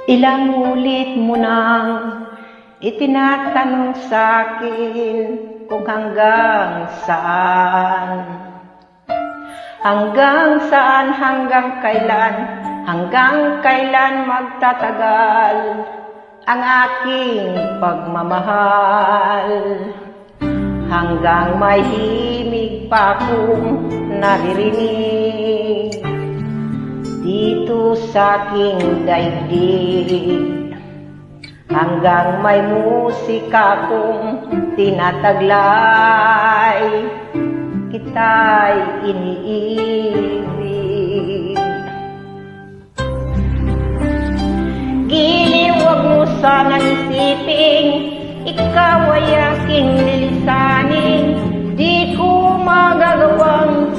Ilang ulit mo nang itinatanong sa'kin kung hanggang saan. Hanggang saan, hanggang kailan magtatagal ang aking pagmamahal. Hanggang may himig pa akong naririnig dito sa aking daigdig. Hanggang may musika kong tinataglay, kita'y iniibig. Giliw, wag mo sanang isiping ikaw ay aking lilisanin. Di ko magagawang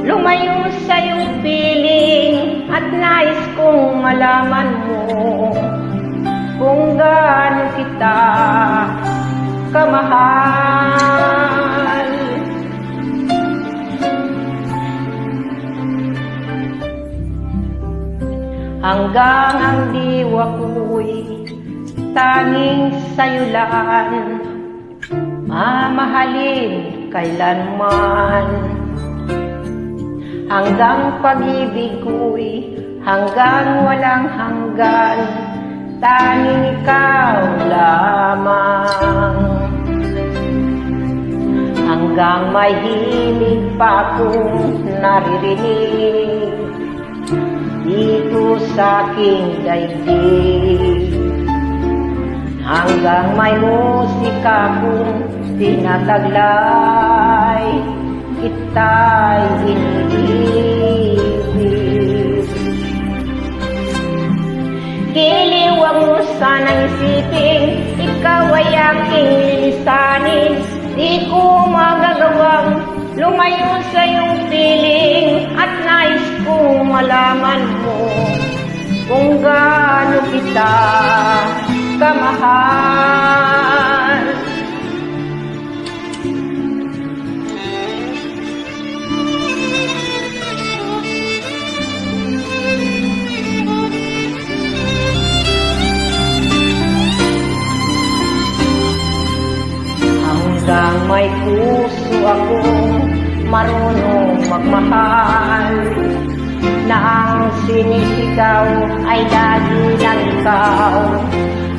lumayo sa iyong piling, at nais kong malaman mo kung gaano kita kamahal. Hanggang ang diwa ko'y tanging sa'yo lang, mamahalin kailanman. Hanggang pag-ibig ko'y hanggang walang hanggan, tanging ikaw lamang. Hanggang may himig pa akong naririnig dito sa aking daigdig. Hanggang may musika kong tinataglay, kita'y iniibig. Giliw, wag mo sanang isipin ikaw ay aking lilisanin. Di ko magagawang lumayo sa iyong piling, at nais kong malaman mo kung gaano kita kamahal. Hanggang may puso akong marunong magmahal, na ang sinisigaw ay lagi lang ikaw.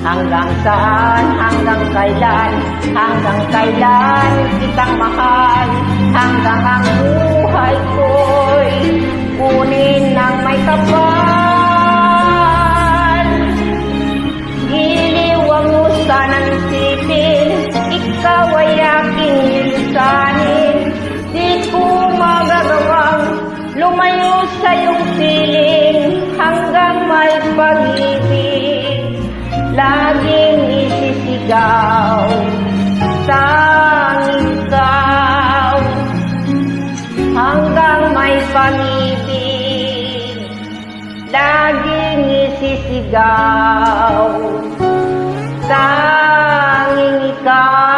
Hanggang saan, hanggang kailan kitang mahal. Hanggang ang buhay ko'y kunin ng may kapal. Giliw, wag mo sanang isipin ikaw ay aking lilisanin. Di ko magagawang lumayo sa iyong piling, hanggang may pag-ibig laging isisigaw, tanging ikaw. Hanggang may pag-ibig laging isisigaw, tanging ikaw.